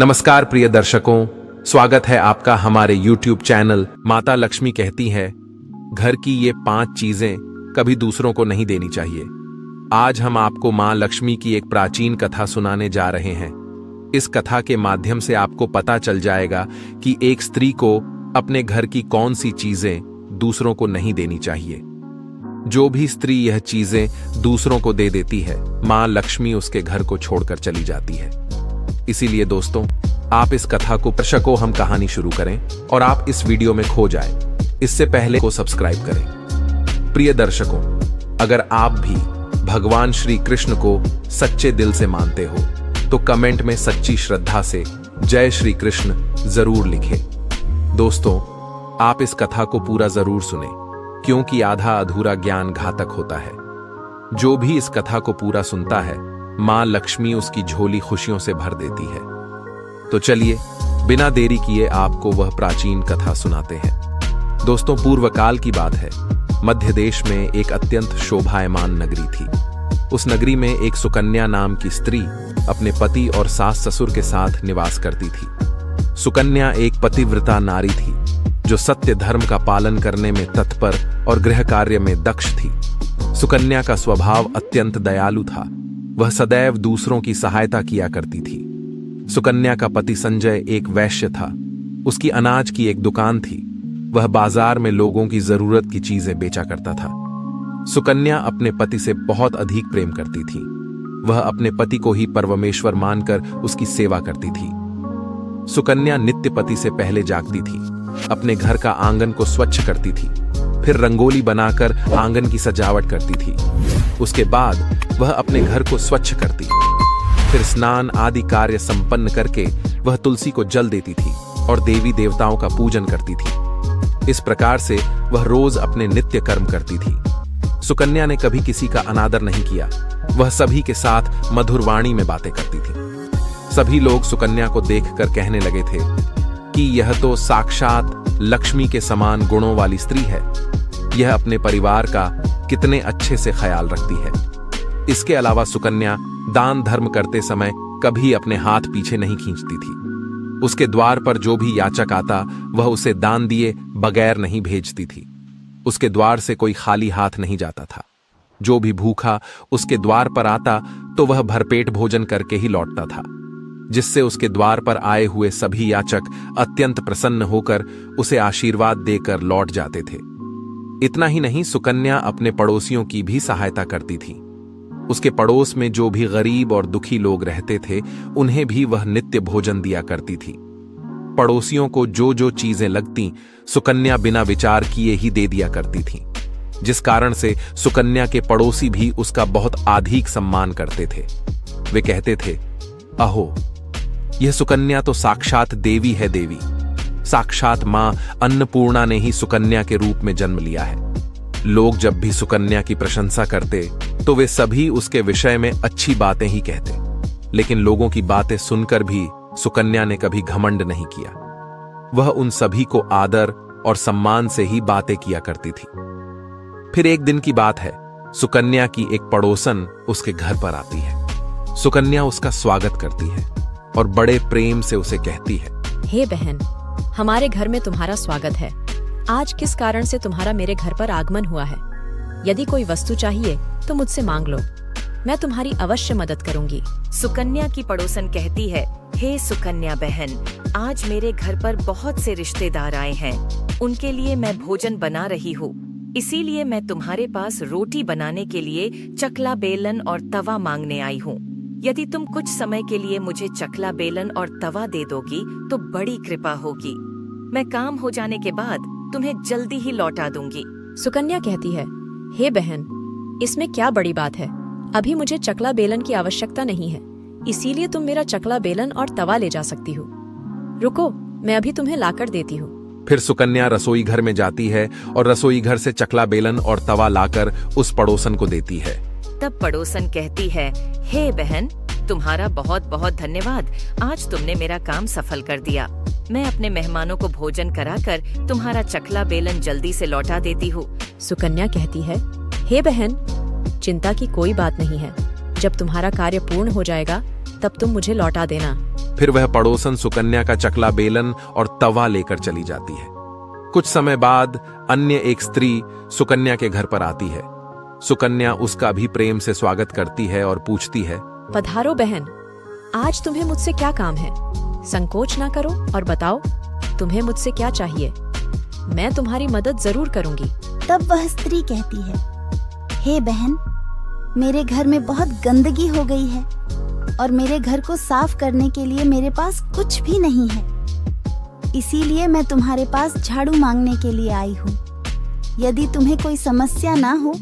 नमस्कार प्रिय दर्शकों, स्वागत है आपका हमारे YouTube चैनल माता लक्ष्मी कहती है घर की ये 5 चीजें कभी दूसरों को नहीं देनी चाहिए। आज हम आपको मां लक्ष्मी की एक प्राचीन कथा सुनाने जा रहे हैं। इस कथा के माध्यम से आपको पता चल जाएगा कि एक स्त्री को अपने घर की कौन सी चीजें दूसरों को नहीं देनी चाहिए। जो भी स्त्री यह चीजें दूसरों को दे देती है, मां लक्ष्मी उसके घर को छोड़कर चली जाती है। इसीलिए दोस्तों, आप इस कथा को दर्शकों हम कहानी शुरू करें और आप इस वीडियो में खो जाएं। इससे पहले को सब्सक्राइब करें। प्रिय दर्शकों, अगर आप भी भगवान श्री कृष्ण को सच्चे दिल से मानते हो तो कमेंट में सच्ची श्रद्धा से जय श्री कृष्ण जरूर लिखें। दोस्तों, आप इस कथा को पूरा जरूर सुने, क्योंकि आधा अधूरा ज्ञान घातक होता है। जो भी इस कथा को पूरा सुनता है, मां लक्ष्मी उसकी झोली खुशियों से भर देती है। तो चलिए बिना देरी किए आपको वह प्राचीन कथा सुनाते हैं। दोस्तों, पूर्व काल की बात है। मध्य देश में एक अत्यंत शोभायमान नगरी थी। उस नगरी में एक सुकन्या नाम की स्त्री अपने पति और सास ससुर के साथ निवास करती थी। सुकन्या एक पतिव्रता नारी थी जो सत्य धर्म का पालन करने में तत्पर और गृह कार्य में दक्ष थी। सुकन्या का स्वभाव अत्यंत दयालु था। वह सदैव दूसरों की सहायता किया करती थी। सुकन्या का पति संजय एक वैश्य था। उसकी अनाज की एक दुकान थी। वह बाजार में लोगों की जरूरत की चीजें बेचा करता था। सुकन्या अपने पति से बहुत अधिक प्रेम करती थी। वह अपने पति को ही परमेश्वर मानकर उसकी सेवा करती थी। सुकन्या नित्य पति से पहले जागती थी, अपने घर का आंगन को स्वच्छ करती थी, फिर रंगोली बनाकर आंगन की सजावट करती थी। उसके बाद वह अपने घर को स्वच्छ करती, फिर स्नान आदि कार्य संपन्न करके वह तुलसी को जल देती थी और देवी देवताओं का पूजन करती थी। इस प्रकार से वह रोज अपने नित्य कर्म करती थी। सुकन्या ने कभी किसी का अनादर नहीं किया। वह सभी के साथ मधुर वाणी में बातें करती थी। सभी लोग सुकन्या को देखकर कहने लगे थे कि यह तो साक्षात लक्ष्मी के समान गुणों वाली स्त्री है। यह अपने परिवार का कितने अच्छे से ख्याल रखती है। इसके अलावा सुकन्या दान धर्म करते समय कभी अपने हाथ पीछे नहीं खींचती थी। उसके द्वार पर जो भी याचक आता वह उसे दान दिए बगैर नहीं भेजती थी। उसके द्वार से कोई खाली हाथ नहीं जाता था। जो भी भूखा उसके द्वार पर आता तो वह भरपेट भोजन करके ही लौटता था, जिससे उसके द्वार पर आए हुए सभी याचक अत्यंत प्रसन्न होकर उसे आशीर्वाद देकर लौट जाते थे। इतना ही नहीं, सुकन्या अपने पड़ोसियों की भी सहायता करती थी। उसके पड़ोस में जो भी गरीब और दुखी लोग रहते थे, उन्हें भी वह नित्य भोजन दिया करती थी। पड़ोसियों को जो जो चीजें लगती, सुकन्या बिना विचार किए ही दे दिया करती थी, जिस कारण से सुकन्या के पड़ोसी भी उसका बहुत अधिक सम्मान करते थे। वे कहते थे, अहो, यह सुकन्या तो साक्षात देवी है। देवी साक्षात मां अन्नपूर्णा ने ही सुकन्या के रूप में जन्म लिया है। लोग जब भी सुकन्या की प्रशंसा करते तो वे सभी उसके विषय में अच्छी बातें ही कहते, लेकिन लोगों की बातें सुनकर भी सुकन्या ने कभी घमंड नहीं किया। वह उन सभी को आदर और सम्मान से ही बातें किया करती थी। फिर एक दिन की बात है, सुकन्या की एक पड़ोसन उसके घर पर आती है। सुकन्या उसका स्वागत करती है और बड़े प्रेम से उसे कहती है, हे बहन, हमारे घर में तुम्हारा स्वागत है। आज किस कारण से तुम्हारा मेरे घर पर आगमन हुआ है? यदि कोई वस्तु चाहिए तो मुझसे मांग लो, मैं तुम्हारी अवश्य मदद करूंगी। सुकन्या की पड़ोसन कहती है, हे सुकन्या बहन, आज मेरे घर पर बहुत से रिश्तेदार आए हैं। उनके लिए मैं भोजन बना रही हूँ, इसीलिए मैं तुम्हारे पास रोटी बनाने के लिए चकला बेलन और तवा मांगने आई हूँ। यदि तुम कुछ समय के लिए मुझे चकला बेलन और तवा दे दोगी तो बड़ी कृपा होगी। मैं काम हो जाने के बाद तुम्हें जल्दी ही लौटा दूंगी। सुकन्या कहती है, हे बहन, इसमें क्या बड़ी बात है? अभी मुझे चकला बेलन की आवश्यकता नहीं है, इसीलिए तुम मेरा चकला बेलन और तवा ले जा सकती हो। रुको, मैं अभी तुम्हें लाकर देती हूँ। फिर सुकन्या रसोई घर में जाती है और रसोई घर से चकला बेलन और तवा लाकर उस पड़ोसन को देती है। तब पड़ोसन कहती है, हे बहन, तुम्हारा बहुत बहुत धन्यवाद। आज तुमने मेरा काम सफल कर दिया। मैं अपने मेहमानों को भोजन कराकर तुम्हारा चकला बेलन जल्दी से लौटा देती हूँ। सुकन्या कहती है, हे बहन, चिंता की कोई बात नहीं है। जब तुम्हारा कार्य पूर्ण हो जाएगा तब तुम मुझे लौटा देना। फिर वह पड़ोसन सुकन्या का चकला बेलन और तवा लेकर चली जाती है। कुछ समय बाद अन्य एक स्त्री सुकन्या के घर पर आती है। सुकन्या उसका भी प्रेम से स्वागत करती है और पूछती है, पधारो बहन, आज तुम्हें मुझसे क्या काम है? संकोच ना करो और बताओ, तुम्हें मुझसे क्या चाहिए? मैं तुम्हारी मदद जरूर करूंगी। तब वह स्त्री कहती है, हे बहन, मेरे घर में बहुत गंदगी हो गई है और मेरे घर को साफ करने के लिए मेरे पास कुछ भी नहीं है। इसीलिए मैं तुम्हारे पास झाड़ू मांगने के लिए आई हूँ। यदि तुम्हें कोई समस्या ना हो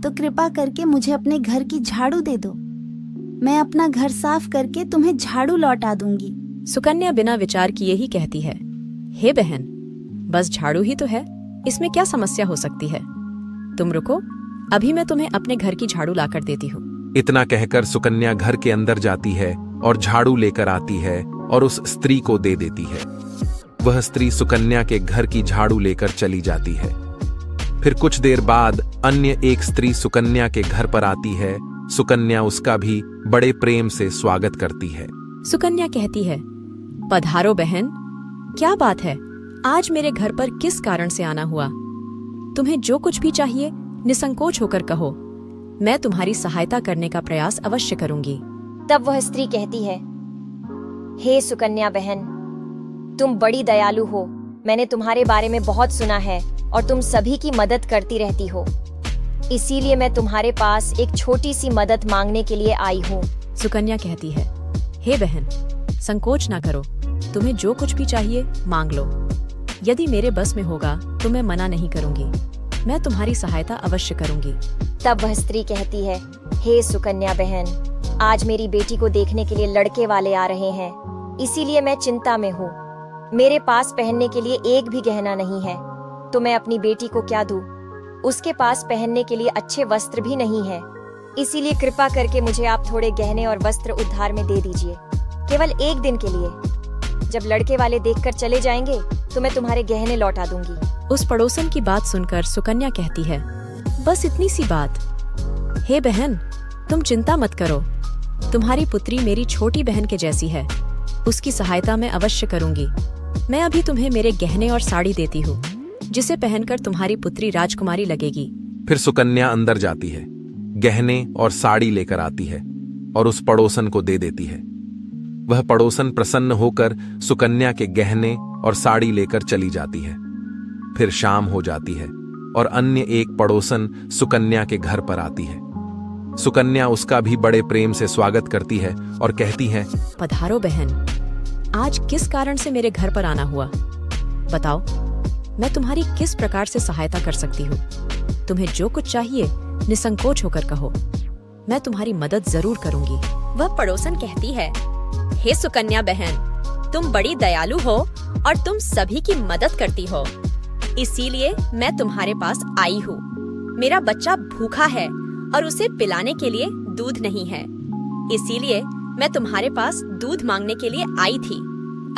तो कृपा करके मुझे अपने घर की झाड़ू दे दो। मैं अपना घर साफ करके तुम्हें झाड़ू लौटा दूंगी। सुकन्या बिना विचार किए ही कहती है, हे बहन, बस झाड़ू ही तो है, इसमें क्या समस्या हो सकती है? तुम रुको, अभी मैं तुम्हें अपने घर की झाड़ू लाकर देती हूँ। इतना कहकर सुकन्या घर के अंदर जाती है और झाड़ू लेकर आती है और उस स्त्री को दे देती है। वह स्त्री सुकन्या के घर की झाड़ू लेकर चली जाती है। फिर कुछ देर बाद अन्य एक स्त्री सुकन्या के घर पर आती है। सुकन्या उसका भी बड़े प्रेम से स्वागत करती है। सुकन्या कहती है, पधारो बहन, क्या बात है? आज मेरे घर पर किस कारण से आना हुआ? तुम्हें जो कुछ भी चाहिए निसंकोच होकर कहो, मैं तुम्हारी सहायता करने का प्रयास अवश्य करूंगी। तब वह स्त्री कहती है, हे सुकन्या बहन, तुम बड़ी दयालु हो। मैंने तुम्हारे बारे में बहुत सुना है और तुम सभी की मदद करती रहती हो। इसीलिए मैं तुम्हारे पास एक छोटी सी मदद मांगने के लिए आई हूँ। सुकन्या कहती है, हे बहन, संकोच ना करो, तुम्हें जो कुछ भी चाहिए मांग लो। यदि मेरे बस में होगा तो मैं मना नहीं करूंगी, मैं तुम्हारी सहायता अवश्य करूंगी। तब वह स्त्री कहती है, हे सुकन्या बहन, आज मेरी बेटी को देखने के लिए लड़के वाले आ रहे हैं, इसीलिए मैं चिंता में हूँ। मेरे पास पहनने के लिए एक भी गहना नहीं है, तो मैं अपनी बेटी को क्या दूँ? उसके पास पहनने के लिए अच्छे वस्त्र भी नहीं है, इसीलिए कृपा करके मुझे आप थोड़े गहने और वस्त्र उधार में दे दीजिए, केवल एक दिन के लिए। जब लड़के वाले देखकर चले जाएंगे तो मैं तुम्हारे गहने लौटा दूंगी। उस पड़ोसन की बात सुनकर सुकन्या कहती है, बस इतनी सी बात? हे बहन, तुम चिंता मत करो, तुम्हारी पुत्री मेरी छोटी बहन के जैसी है, उसकी सहायता मैं अवश्य करूंगी। मैं अभी तुम्हें मेरे गहने और साड़ी देती हूँ, जिसे पहनकर तुम्हारी पुत्री राजकुमारी लगेगी। फिर सुकन्या अंदर जाती है, गहने और साड़ी लेकर आती है और उस पड़ोसन को दे देती है। वह पड़ोसन प्रसन्न होकर सुकन्या के गहने और साड़ी लेकर चली जाती है। फिर शाम हो जाती है और अन्य एक पड़ोसन सुकन्या के घर पर आती है। सुकन्या उसका भी बड़े प्रेम से स्वागत करती है और कहती है, पधारो बहन, आज किस कारण से मेरे घर पर आना हुआ? बताओ, मैं तुम्हारी किस प्रकार से सहायता कर सकती हूँ? तुम्हें जो कुछ चाहिए निसंकोच होकर कहो, मैं तुम्हारी मदद जरूर करूंगी। वह पड़ोसन कहती है, हे सुकन्या बहन, तुम बड़ी दयालु हो और तुम सभी की मदद करती हो, इसीलिए मैं तुम्हारे पास आई हूँ। मेरा बच्चा भूखा है और उसे पिलाने के लिए दूध नहीं है, इसीलिए मैं तुम्हारे पास दूध मांगने के लिए आई थी।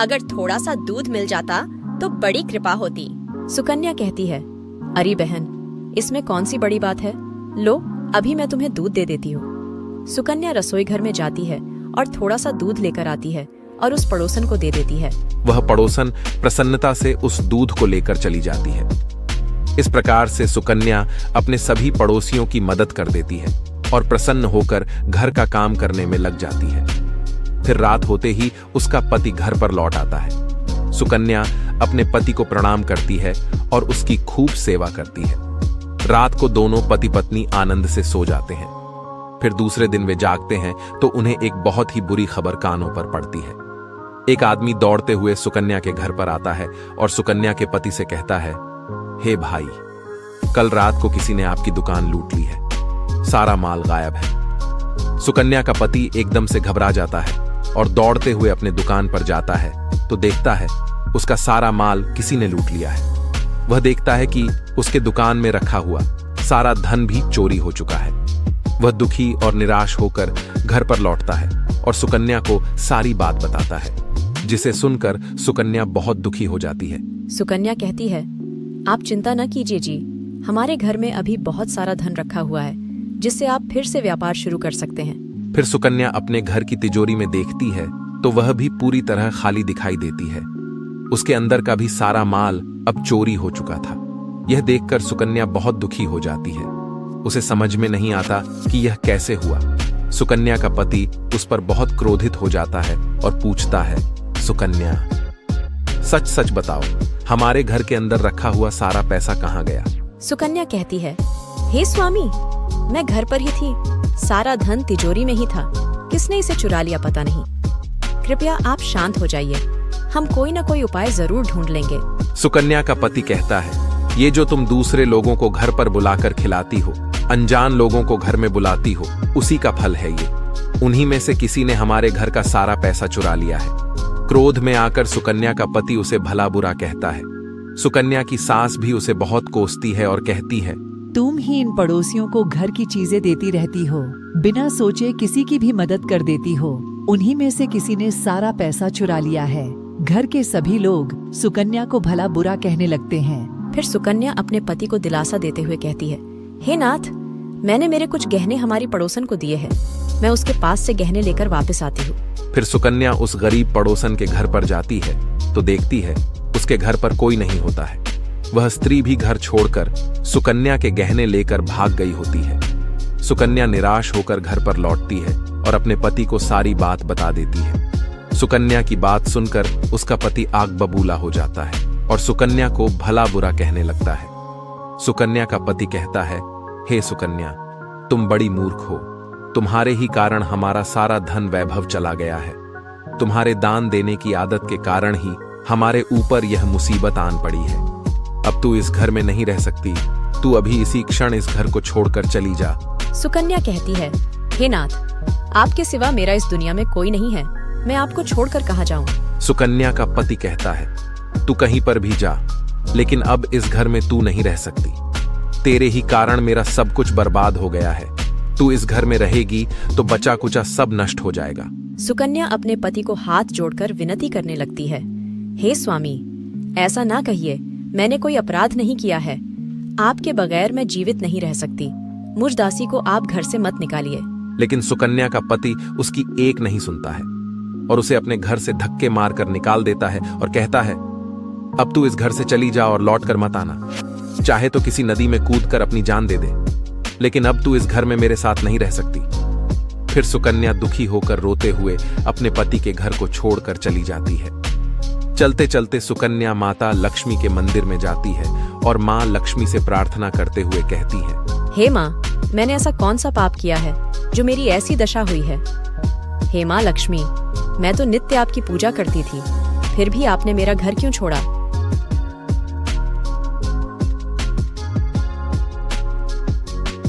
अगर थोड़ा सा दूध मिल जाता तो बड़ी कृपा होती। सुकन्या कहती है, अरे बहन, इसमें कौन सी बड़ी बात है? लो, अभी मैं तुम्हें दूध दे देती हूँ। सुकन्या रसोई घर में जाती है और थोड़ा सा दूध लेकर आती है और उस पड़ोसन को दे देती है। वह पड़ोसन प्रसन्नता से उस दूध को लेकर चली जाती है। इस प्रकार से सुकन्या अपने सभी पड़ोसियों की मदद कर देती है और प्रसन्न होकर घर का काम करने में लग जाती है। फिर रात होते ही उसका पति घर पर लौट आता है। सुकन्या अपने पति को प्रणाम करती है और उसकी खूब सेवा करती है। रात को दोनों पति पत्नी आनंद से सो जाते हैं। फिर दूसरे दिन वे जागते हैं तो उन्हें एक बहुत ही बुरी खबर कानों पर पड़ती है। एक आदमी दौड़ते हुए सुकन्या के घर पर आता है और सुकन्या के पति से कहता है, हे भाई, कल रात को किसी ने आपकी दुकान लूट ली है, सारा माल गायब है। सुकन्या का पति एकदम से घबरा जाता है और दौड़ते हुए अपने दुकान पर जाता है तो देखता है उसका सारा माल किसी ने लूट लिया है। वह देखता है कि उसके दुकान में रखा हुआ सारा धन भी चोरी हो चुका है। वह दुखी और निराश होकर घर पर लौटता है और सुकन्या को सारी बात बताता है, जिसे सुनकर सुकन्या बहुत दुखी हो जाती है। सुकन्या कहती है, आप चिंता न कीजिए जी, हमारे घर में अभी बहुत सारा धन रखा हुआ है, जिससे आप फिर से व्यापार शुरू कर सकते हैं। फिर सुकन्या अपने घर की तिजोरी में देखती है तो वह भी पूरी तरह खाली दिखाई देती है। उसके अंदर का भी सारा माल अब चोरी हो चुका था। यह देखकर सुकन्या बहुत दुखी हो जाती है। उसे समझ में नहीं आता कि यह कैसे हुआ। सुकन्या का पति उस पर बहुत क्रोधित हो जाता है और पूछता है, सुकन्या, सच सच बताओ, हमारे घर के अंदर रखा हुआ सारा पैसा कहाँ गया? सुकन्या कहती है, हे स्वामी, मैं घर पर ही थी, सारा धन तिजोरी में ही था, किसने इसे चुरा लिया पता नहीं। कृपया आप शांत हो जाइए, हम कोई ना कोई उपाय जरूर ढूंढ लेंगे। सुकन्या का पति कहता है, ये जो तुम दूसरे लोगों को घर पर बुलाकर खिलाती हो, अनजान लोगों को घर में बुलाती हो, उसी का फल है ये। उन्हीं में से किसी ने हमारे घर का सारा पैसा चुरा लिया है। क्रोध में आकर सुकन्या का पति उसे भला बुरा कहता है। सुकन्या की सास भी उसे बहुत कोसती है और कहती है, तुम ही इन पड़ोसियों को घर की चीजें देती रहती हो, बिना सोचे किसी की भी मदद कर देती हो। उन्हीं में से किसी ने सारा पैसा चुरा लिया है। घर के सभी लोग सुकन्या को भला बुरा कहने लगते हैं। फिर सुकन्या अपने पति को दिलासा देते हुए कहती है, हे नाथ, मैंने मेरे कुछ गहने हमारी पड़ोसन को दिए हैं, मैं उसके पास से गहने लेकर वापस आती हूँ। फिर सुकन्या उस गरीब पड़ोसन के घर पर जाती है तो देखती है उसके घर पर कोई नहीं होता है। वह स्त्री भी घर छोड़कर सुकन्या के गहने लेकर भाग गई होती है। सुकन्या निराश होकर घर पर लौटती है और अपने पति को सारी बात बता देती है। सुकन्या की बात सुनकर उसका पति आग बबूला हो जाता है और सुकन्या को भला बुरा कहने लगता है। सुकन्या का पति कहता है, हे सुकन्या, तुम बड़ी मूर्ख हो, तुम्हारे ही कारण हमारा सारा धन वैभव चला गया है। तुम्हारे दान देने की आदत के कारण ही हमारे ऊपर यह मुसीबत आन पड़ी है। अब तू इस घर में नहीं रह सकती, तू अभी इसी क्षण इस घर को छोड़कर चली जा। सुकन्या कहती है, हे नाथ, आपके सिवा मेरा इस दुनिया में कोई नहीं है, मैं आपको छोड़कर कहाँ जाऊँ। सुकन्या का पति कहता है, तू कहीं पर भी जा, लेकिन अब इस घर में तू नहीं रह सकती। तेरे ही कारण मेरा सब कुछ बर्बाद हो गया है। तू इस घर में रहेगी तो बचा कुचा सब नष्ट हो जाएगा। सुकन्या अपने पति को हाथ जोड़कर विनती करने लगती है, हे स्वामी, ऐसा ना कहिए, मैंने कोई अपराध नहीं किया है। आपके बगैर मैं जीवित नहीं रह सकती, मुझ दासी को आप घर से मत निकालिए। लेकिन सुकन्या का पति उसकी एक नहीं सुनता है और उसे अपने घर से धक्के मारकर निकाल देता है और कहता है, अब तू इस घर से चली जा और लौट कर मत आना। चाहे तो किसी नदी में कूदकर अपनी जान दे दे, लेकिन अब तू इस घर में मेरे साथ नहीं रह सकती। फिर सुकन्या दुखी होकर रोते हुए अपने पति के घर को छोड़कर चली जाती है। चलते चलते सुकन्या माता लक्ष्मी के मंदिर में जाती है और माँ लक्ष्मी से प्रार्थना करते हुए कहती है, हे माँ, मैंने ऐसा कौन सा पाप किया है जो मेरी ऐसी दशा हुई है। हे माँ लक्ष्मी, मैं तो नित्य आपकी पूजा करती थी, फिर भी आपने मेरा घर क्यों छोड़ा।